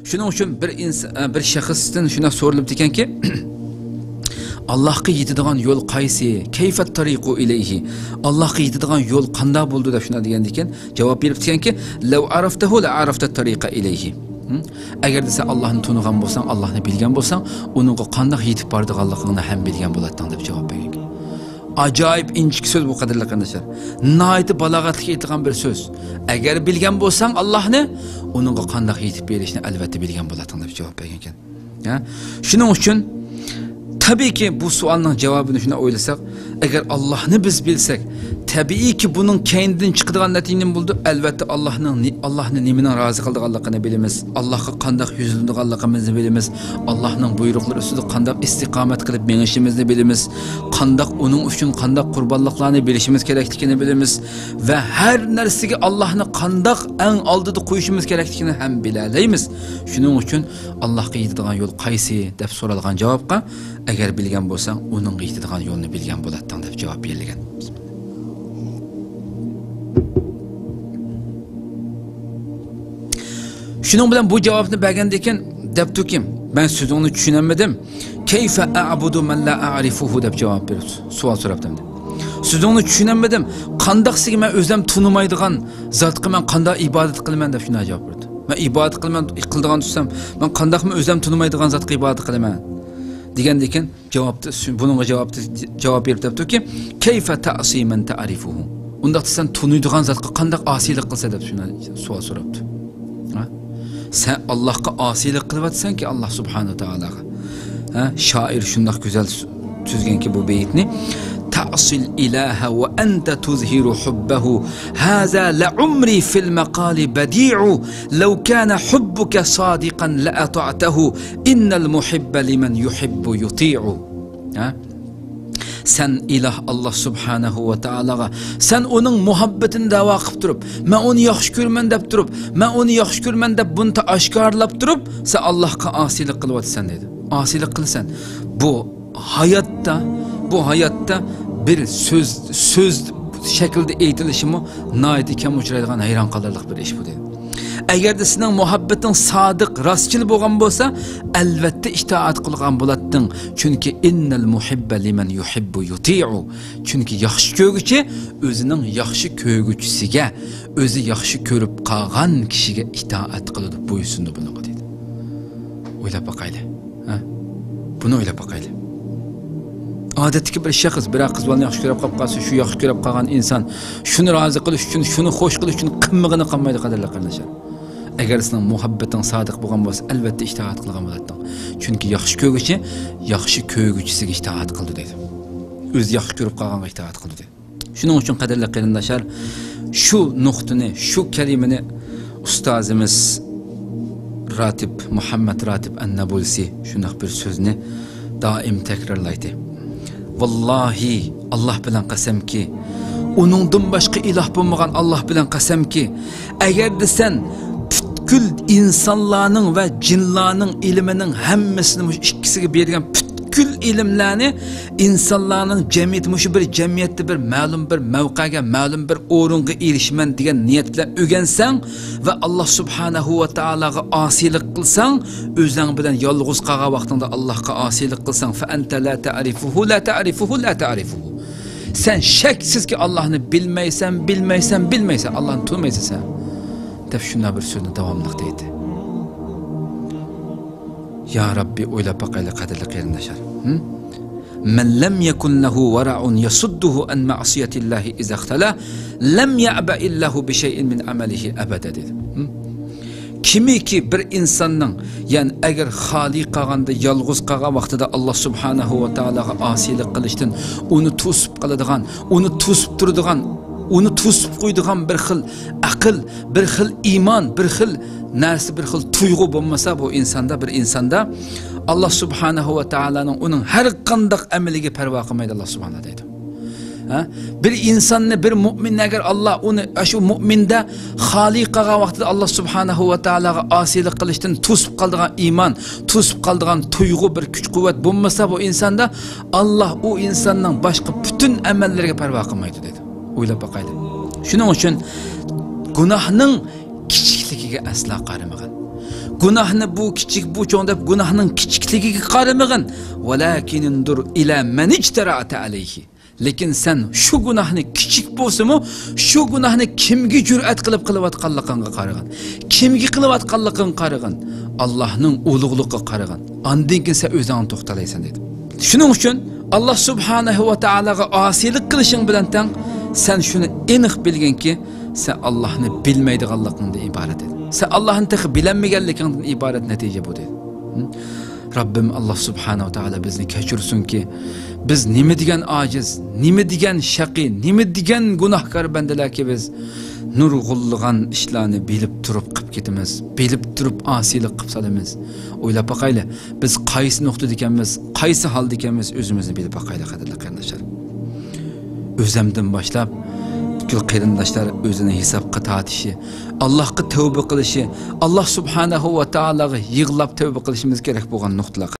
Shuning uchun bir shaxsdan shuna so'rilibdi ekanki, Allohga yetadigan yo'l qaysi? Kayfat tariqu ilayhi. Allohga yetadigan yo'l qanday bo'ldi deb shuna degan ekan, javob beribdi ekanki, law araftahu la arafta tariqa ilayhi. Agar desa Allohni tunigan bo'lsang, Allohni bilgan bo'lsang, uningga qanday yetib bordiganligini ham bilgan bo'larding deb javob bergan. Ajoyib inchik so'z bu qadrli qardoshlar. Nihoyat balog'atli aytilgan bir so'z. Agar bilgan bo'lsang Allohni, uningga qanday yetib berishni albatta bilgan bo'larding deb javob bergan ekan. Ha? Shuning uchun tabiiyki bu savolning javobini shuna o'ylasak, agar Allohni biz bilsak, tabiiyki buning keyindan chiqadigan natijaning bo'ldi. Albatta Allohni nimadan rozi qilganligini bilamiz. Allohga qanday yuzlanganligimizni bilamiz. Allohning buyruqlari ustida qanday istiqomat qilib menishimizni bilamiz. Qanday uning uchun qanday qurbonliklarni berishimiz kerakligini bilamiz va har narsaga Allohni qanday eng oldida qo'yishimiz kerakligini ham bilalaymiz. Shuning uchun Allohga yetadigan yo'l qaysi deb so'ralgan javobga agar bilgan bo'lsang, uning yetadigan yo'lni bilgan bo'larding deb javob berilgan. Shuning bilan bu javobni bergandan keyin debdi-ki, men so'zingni tushunmadim. Kayfa a'budu man la a'rifuhu deb javob berdi. Savol so'rabdim. So'zingni tushunmadim. Qandaqsiga men o'zim tunimaydigan zotga men qanday ibodat qilaman deb shuna javob berdi. Men ibodat qiladigan tursam, men qandaqmi o'zim tunimaydigan zotga ibodat qilaman degandan keyin buningga javob berib debdi-ki, kayfa ta'si man ta'rifuhu. Unda sen tunuydigan zotga qanday osiylik qilsa deb shuna savol so'rabdi. Sen Allah'a asilik kılvatsan ki Allah subhanahu ta'alaga. Şair şundak güzel tüzgen ki bu beytini. Ta'sil ilaha ve ente tuzhiru hubbehu. Haza la umri fil maqali badi'u. Lew kana hubbuke sadiqan la ata'tehu. Innel muhibbe limen yuhibbu yuti'u. Sen ilah Allah subhanahu ve ta'alaga, sen onun muhabbetini dava qilib turib, men onu yaxshi ko'rman deb turib, men onu yaxshi ko'rman deb buni oshkorlab turib, sen Allohga osilik qilyapsan dedi. Osilik qilsan, bu hayotda bir söz şekilde aytilishimi nihoyat kam uchraydigan hayron qolarlik bir ish bu dedi. Agar de sening muhabbetin sodiq, rostchil bo'lgan bo'lsa, albatta itoat qilgan bo'larding. Chunki innal muhibba liman yuhibbu yuti'u. Chunki yaxshi ko'rguchi o'zining yaxshi ko'rguchisiga, o'zi yaxshi ko'rib qolgan kishiga itoat qiladi, bo'ysunadi bunga dedi. O'ylab boqayli. Buni o'ylab boqayli. Odatdagi bir shaxs bir qiz bolani yaxshi ko'rib qolsa, shu yaxshi ko'rib qolgan inson shuni rozi qilish uchun, shuni xo'sh qilish uchun qimligini qilmaydi qadrli qardoshlar. Agar sening muhabbating sodiq bo'lgan bo'lsa, albatta itoat qilgan bo'larding. Chunki yaxshi ko'rguchi, yaxshi ko'rguchisiga itoat qildi dedi. O'zi yaxshi ko'rib qolganga itoat qildi dedi. Shuning uchun qadrli qarindoshlar, shu nuqtani, shu kalimani ustozimiz Muhammad Ratib an-Nabulsi shunday bir so'zni doim takrorlaydi. Vallahi Allah bilan qasamki, uningdan boshqa iloh bo'lmagan Allah bilan qasamki, agar desen butkul insonlarning va jinlarning ilmining hammasini mush ikkisiga bergan butkul ilmlarni insonlarning jamiyat mushu bir jamiyatda bir ma'lum bir mavqaga, ma'lum bir o'ringa erishman degan niyat bilan o'rgansang va Alloh subhanahu va taolaga osilik qilsang, o'zing bilan yolg'iz qolgan vaqtingda Allohga osilik qilsang, fa anta la ta'rifuhu la ta'rifuhu la ta'rifuhu. Sen shaksizki Allohni bilmaysan, Allohni tanımaysan sen. Deb shunday bir so'zni davomli deydi. Ya Rabbi o'ylab boqayli qadrli qarindoshlar. Men lam yakun lahu wara'un yasudduhu an ma'siyatillahi iza ikhtala lam ya'ba illahu bi shay'in min amalihi abada dedi. Kimiki bir insonning, ya'ni agar xoli qolganda, yolg'iz qolgan vaqtida Alloh subhanahu va taolaga osilik qilishdan, uni to'sib qoladigan, uni to'sib turadigan, uni to'sib qo'yadigan bir xil aql, bir xil iymon, bir xil narsa, bir xil tuyg'u bo'lmasa, bu insonda Allah subhanahu va taolaning uning har qanday amaliga parvo qilmaydi Alloh subhanahu deydi. Bir insonni, bir mu'min agar Allah uni shu mu'minda xoliq qilgan vaqtida Alloh subhanahu va taolaga osilik qilishdan to'sib qoladigan iymon, to'sib qoladigan tuyg'u, bir kuch-quvvat bo'lmasa, bu insonda Allah u insonning boshqa butun amallariga parvo qilmaydi dedi. O'ylab boqayli. Shuning uchun gunohning kichikligiga aslo qaramagan. Günahını bu kichik bu cho'ng deb gunohning kichikligiga qaramag'in. Walakin indur ila man ijtara'ata alayhi. Lekin sen şu günahını kichik bo'lsa-mu, şu günahını kimga jur'at qilib qilayotganligingga qarag'in. Kimga qilayotganligingga qarag'in. Allohning ulug'ligiga qarag'in. Ondan keyin sen o'zingni to'xtalaysan dedi. Shuning uchun Allah subhanahu va taolaga osiylik qilishing bilan tang sen shuni aniq bilganki, sen Allohni bilmaydiganligingdan iborat edi. Sen Allohni texi bilanmaganligingdan iborat natija bu dedi. Rabbim Allah subhanahu wa ta'ala bizni kechirsinki, biz nima degan ojiz, nima degan shaqi, nima degan gunohkor bandalarki biz nurg'ulg'an ishlarni bilib turib qilib ketamiz, bilib turib osiylik qilib solamiz. O'ylab boqaylik, biz qaysi nuqtada ekanmiz, qaysi holda ekanmiz o'zimizni bilib boqaylik qadrli qarindoshlar. O'zimdan boshlab bütün qarindoshlar o'zini hisobga tortishi, Allohga tavba qilishi, Alloh subhanahu va taolaga yig'lab tavba qilishimiz kerak bo'lgan nuqtalar